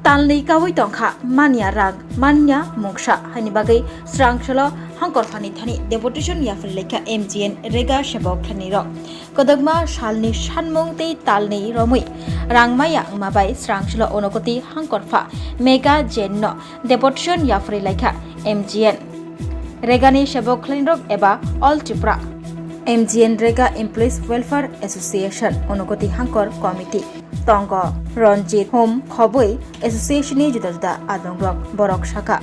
Talni kawai tongkha mania rang mania mongsa hani bagai srangshalo hangkor phani thani deputation yafil lekha MGN rega shabok thani ro kodagma shalni shanmung te talni romui rangmaya mabai srangshalo onokoti hangkor pha mega jenno deputation yafil lekha MGN regani shabok thani ro eba all tripura MGN Rega Employees Welfare Association onokoti hangkor committee Tongo Ranjit Home Khoboi Association ni juda juda adongrok borok shaka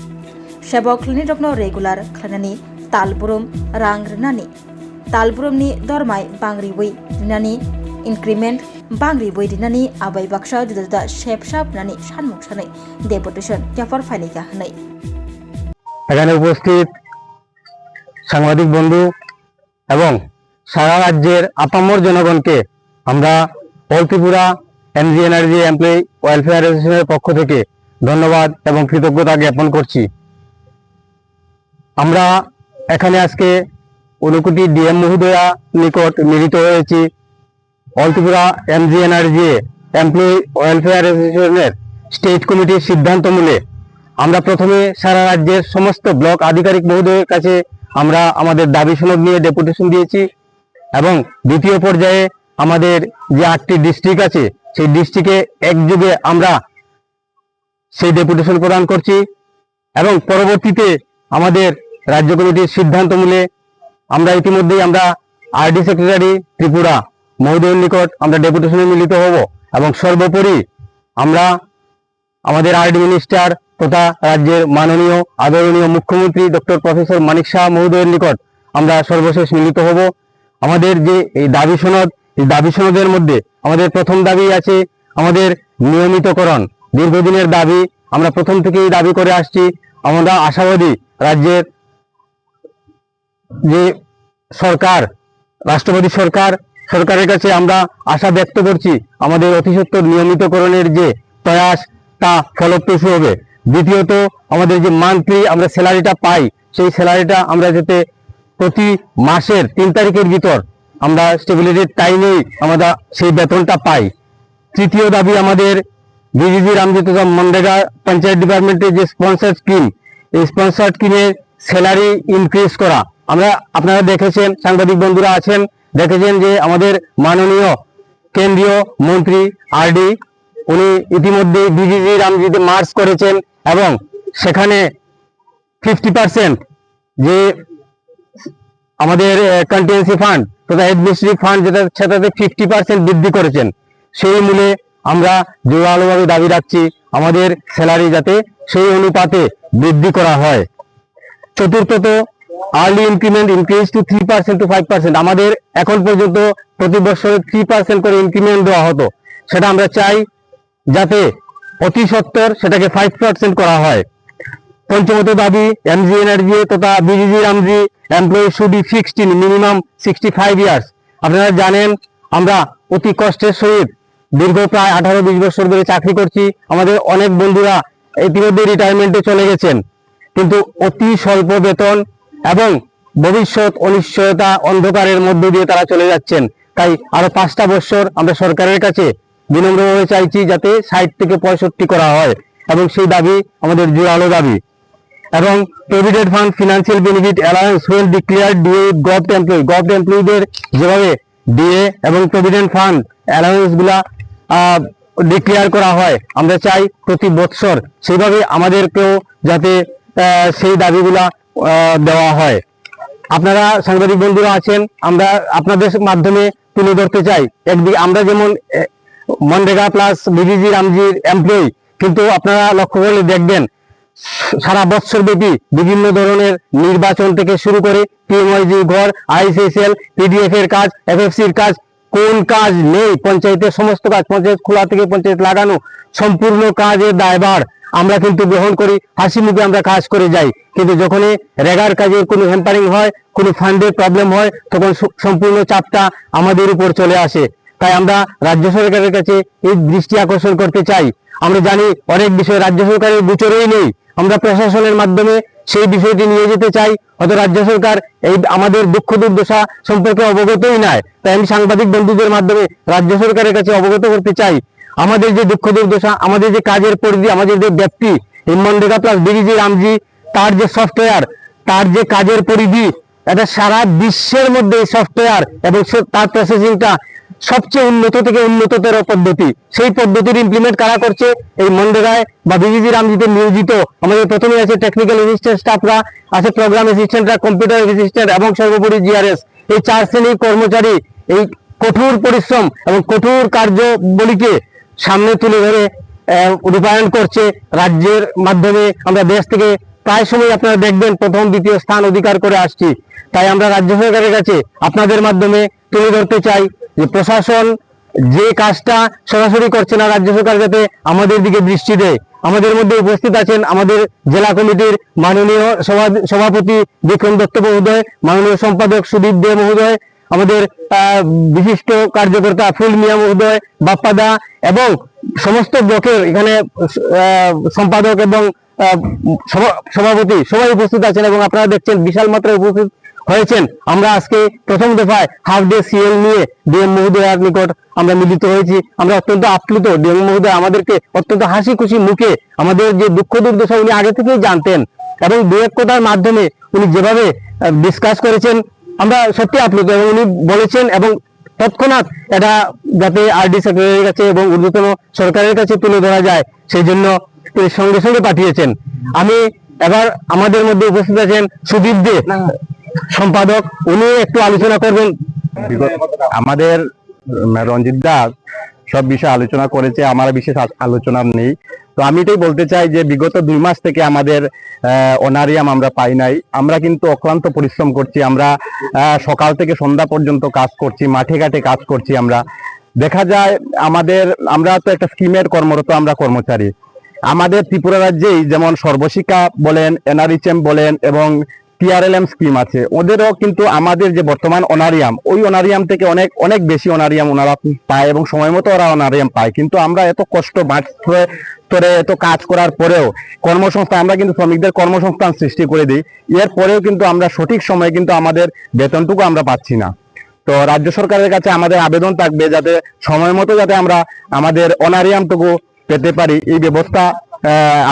Shabok klini rokno regular klanani talburum rang rinani talburum ni dormai bangri boi rinani increment bangri boi rinani abai baksha juda juda shep shap nani shanmuk shanai deputation jafar failika hanai এখানে উপস্থিত সাংবাদিক বন্ধু এবং সারা রাজ্যের আপামর জনগণকে আমরা all Tripura এমজিএনআরজি employee welfare অ্যাসোসিয়েশনের পক্ষ থেকে ধন্যবাদ এবং কৃতজ্ঞতা জ্ঞাপন করছি। আমরা এখানে আজকে ঊনকোটি ডিএম মহোদয়া নিকট মিলিত হয়েছি অল ত্রিপুরা এমজিএনআরজি এমপ্লয়ি ওয়েলফেয়ার অ্যাসোসিয়েশনের স্টেট কমিটির সিদ্ধান্ত মূলে আমরা প্রথমে সারা রাজ্যের সমস্ত ব্লক আধিকারিক মহোদয়ের কাছে আমরা আমাদের দাবি সনদ নিয়ে ডেপুটেশন দিয়েছি এবং দ্বিতীয় পর্যায়ে আমাদের যে 8টি ডিস্ট্রিক্ট আছে সেই ডিস্ট্রিক্টে একযোগে আমরা সেই ডেপুটেশন প্রদান করছি এবং পরবর্তীতে আমাদের রাজ্য কমিটির সিদ্ধান্ত মূলে আমরা ইতিমধ্যেই আমরা আরডি সেক্রেটারি ত্রিপুরা মহোদয়ের নিকট আমরা ডেপুটেশনে মিলিত হব এবং সর্বোপরি আমরা আমাদের আরডি মিনিস্টার তথা রাজ্যের মাননীয় আদরণীয় মুখ্যমন্ত্রী ডক্টর প্রফেসর মানিক শাহ মহোদয়ের নিকট আমরা সর্বশেষ মিলিত হব। আমাদের যে এই দাবি সনদ এই দাবি সনদের মধ্যে আমাদের প্রথম দাবি আছে আমাদের নিয়মিতকরণ দীর্ঘদিনের দাবি আমরা প্রথম থেকেই দাবি করে আসছি। আমরা আশাবাদী রাজ্যের যে সরকার রাষ্ট্রপতি সরকারের কাছে আমরা আশা ব্যক্ত করছি আমাদের অতি সত্বর নিয়মিতকরণের যে প্রয়াস তা ফলপ্রসূ হবে। দ্বিতীয়ত আমাদের যে মান্থলি আমরা স্যালারিটা পাই সেই স্যালারিটা আমরা যাতে প্রতি মাসের 3 তারিখের ভিতর আমরা স্টেবিলিটির টাইমেই আমরা সেই বেতনটা পাই। তৃতীয় দাবি আমাদের বিজিজি রামজি তথা মনরেগা পঞ্চায়েত ডিপার্টমেন্টের যে স্পন্সর স্কিম এই স্পন্সর স্কিমের স্যালারি ইনক্রিজ করা। আপনারা দেখেছেন সাংবাদিক বন্ধুরা আছেন দেখেছেন যে আমাদের মাননীয় কেন্দ্রীয় মন্ত্রী আরডি উনি ইতিমধ্যে বিজিজি রামজিতে মার্চ করেছেন এবং সেখানে 50% যে আমাদের কন্টিনজেন্সি ফান্ড তথা অ্যাডমিনিস্ট্রেটিভ ফান্ড সেটাতে 50% বৃদ্ধি করেছেন। সেই মূলে আমরা জোরালোভাবে দাবি রাখছি আমাদের স্যালারি যাতে সেই অনুপাতে বৃদ্ধি করা হয়। চতুর্থত early increment increase to 3% to 5%। আমাদের এখন পর্যন্ত প্রতি বছরে 3% করে ইনক্রিমেন্ট দেওয়া হতো, সেটা আমরা চাই যাতে অতি সত্বর সেটাকে 5% করা হয়। পঞ্চমত দাবি এমজিএনআরজি তথা বিজিজি রামজি employee should be fixed in minimum 65 years. আপনারা জানেন আমরা অতি কষ্টের সহিত দীর্ঘ প্রায় 18-20 বছর ধরে চাকরি করছি। আমাদের অনেক বন্ধুরা ইতিমধ্যে রিটায়ারমেন্টে চলে গেছেন, কিন্তু অতি স্বল্প বেতন এবং ভবিষ্যৎ অনিশ্চয়তা অন্ধকারের মধ্য দিয়ে তারা চলে যাচ্ছেন। তাই আরো 5টা বছর আমরা সরকারের কাছে বিনম্রভাবে চাইছি যাতে 60 থেকে 65 করা হয় এবং সেই দাবি আমাদের জোরালো দাবি। এবং provident fund financial benefit allowance well declared DA government এমপ্লয়িদের যেভাবে ডিএ এবং প্রভিডেন্ট ফান্ড অ্যালাউন্স গুলা ডিক্লেয়ার করা হয় আমরা চাই প্রতি বছর সেইভাবে আমাদেরকেও যাতে সেই দাবিগুলা দেওয়া হয়। আপনারা সাংবাদিক বন্ধুরা আছেন আমরা আপনাদের মাধ্যমে তুলে ধরতে চাই একদিকে আমরা যেমন মনরেগা প্লাস বিজিজি রামজির এমপ্লয়ি, কিন্তু আপনারা লক্ষ্য করলে দেখবেন সারা বছর ব্যাপী বিভিন্ন ধরনের নির্বাচন থেকে শুরু করে পিএমওয়াইজি ঘর আইসিএসএল পিডিএফ এর কাজ এফএফসির কাজ কোন কাজ নেই পঞ্চায়েতের সমস্ত কাজ পঞ্চায়েত খোলা থেকে পঞ্চায়েত লাগানো সম্পূর্ণ কাজের দায়ভার আমরা কিন্তু গ্রহণ করি, হাসি মুখে আমরা কাজ করে যাই। কিন্তু যখনই রেগার কাজের কোনো হ্যাম্পারিং হয় কোনো ফান্ডের প্রবলেম হয় তখন সম্পূর্ণ চাপটা আমাদের উপর চলে আসে। তাই আমরা রাজ্য সরকারের কাছে এই দৃষ্টি আকর্ষণ করতে চাই। আমরা জানি অনেক বিষয় রাজ্য সরকারের গোচরেই নেই, আমরা প্রশাসনের মাধ্যমে সেই বিষয়টি নিয়ে যেতে চাই, হয়তো রাজ্য সরকার এই আমাদের দুঃখ দুর্দশা সম্পর্কে অবগতই নয়। তাই আমি সাংবাদিক বন্ধুদের মাধ্যমে রাজ্য সরকারের কাছে অবগত করতে চাই আমাদের যে দুঃখ দুর্দশা, আমাদের যে কাজের পরিধি, আমাদের যে ব্যক্তি, এই মনরেগা প্লাস বিডিজি রামজি, তার যে সফটওয়্যার, তার যে কাজের পরিধি, এটা সারা বিশ্বের মধ্যে এই সফটওয়্যার এবং তার প্রসেসিংটা সবচেয়ে উন্নত থেকে উন্নততর পদ্ধতি। সেই পদ্ধতির ইমপ্লিমেন্ট কারা করছে? এই মনরেগায় বা বিজিজি রামজিতে নিয়োজিত আমাদের প্রথমে আছে টেকনিক্যাল অ্যাসিস্ট্যান্ট স্টাফরা, আছে প্রোগ্রাম অ্যাসিস্ট্যান্টরা, কম্পিউটার অ্যাসিস্ট্যান্ট এবং সর্বোপরি জিআরএস। এই 4 শ্রেণীর কর্মচারী এই কঠোর পরিশ্রম এবং কঠোর কার্যবলীকে সামনে তুলে ধরে রূপায়ণ করছে রাজ্যের মাধ্যমে। আমরা দেশ থেকে প্রায় সময় আপনারা দেখবেন প্রথম দ্বিতীয় স্থান অধিকার করে আসছি। তাই আমরা রাজ্য সরকারের কাছে আপনাদের মাধ্যমে তুলে ধরতে চাই যে প্রশাসন যে কাজটা সরাসরি করছে না, রাজ্য সরকার যাতে আমাদের দিকে দৃষ্টি দেয়। আমাদের মধ্যে উপস্থিত আছেন আমাদের জেলা কমিটির মাননীয় সভাপতি বিক্রম দত্ত মহোদয়, মাননীয় সম্পাদক সুদীপ দে মহোদয়, আমাদের বিশিষ্ট কার্যকর্তা ফুল মিয়া মহোদয়, বাপ্পাদা এবং সমস্ত ব্লকের এখানে সম্পাদক এবং সভাপতি সবাই উপস্থিত আছেন এবং আপনারা দেখছেন বিশাল মাত্রায় উপস্থিত হয়েছেন। আমরা আজকে প্রথম দফায় হাফ ডে সিএল নিয়ে ডিএম মহোদয়ের নিকট আমরা মিলিত হয়েছি। আমরা অত্যন্ত আপ্লুত। ডিএম মহোদয় আমাদেরকে অত্যন্ত হাসি খুশি মুখে আমাদের যে দুঃখ দুর্দশা উনি আগে থেকেই জানতেন এবং দু এক কথার মাধ্যমে উনি যেভাবে ডিসকাস করেছেন, আমরা সত্যি আপ্লুত। এবং উনি বলেছেন এবং তৎক্ষণাৎ এটা যাতে আরডি সেক্রেটারির কাছে এবং ঊর্ধ্বতন সরকারের কাছে তুলে ধরা যায় সেই জন্য সঙ্গে সঙ্গে পাঠিয়েছেন। আমি এবার আমাদের মধ্যে উপস্থিত আছেন সুদীপ দে সম্পাদক, উনি একটু আলোচনা করবেন। আমাদের রঞ্জিত দাস সব বিষয়ে আলোচনা করেছে, আমার বিশেষ আলোচনা নেই। তো আমি এটাই বলতে চাই যে বিগত 2 মাস থেকে আমাদের অনারিয়াম আমরা পাই নাই। আমরা কিন্তু অক্লান্ত পরিশ্রম করছি, আমরা সকাল থেকে সন্ধ্যা পর্যন্ত কাজ করছি, মাঠে ঘাটে কাজ করছি। আমরা দেখা যায় আমরা তো একটা স্কিমের কর্মরত আমরা কর্মচারী। আমাদের ত্রিপুরা রাজ্যেই যেমন সর্বশিক্ষা বলেন, এনআরএচএম বলেন এবং টিআরএলএম স্কিম আছে, ওদেরও কিন্তু আমাদের যে বর্তমান অনারিয়াম, ওই অনারিয়াম থেকে অনেক অনেক বেশি অনারিয়াম ওনারা পায় এবং সময় মতো ওরা অনারিয়াম পায়। কিন্তু আমরা এত কষ্ট মাঠ স্তরে এত কাজ করার পরেও কর্মসংস্থান, আমরা কিন্তু শ্রমিকদের কর্মসংস্থান সৃষ্টি করে দিই, এর পরেও কিন্তু আমরা সঠিক সময়ে কিন্তু আমাদের বেতনটুকু আমরা পাচ্ছি না। তো রাজ্য সরকারের কাছে আমাদের আবেদন থাকবে যাতে সময় মতো যাতে আমরা আমাদের অনারিয়ামটুকু পেতে পারি, এই ব্যবস্থা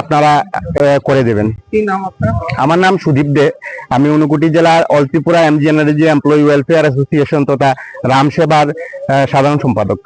আপনারা করে দেবেন। আমার নাম সুদীপ দে, আমি ঊনকোটি জেলার all Tripura MG energy employee welfare association তথা রামসেবার সাধারণ সম্পাদক।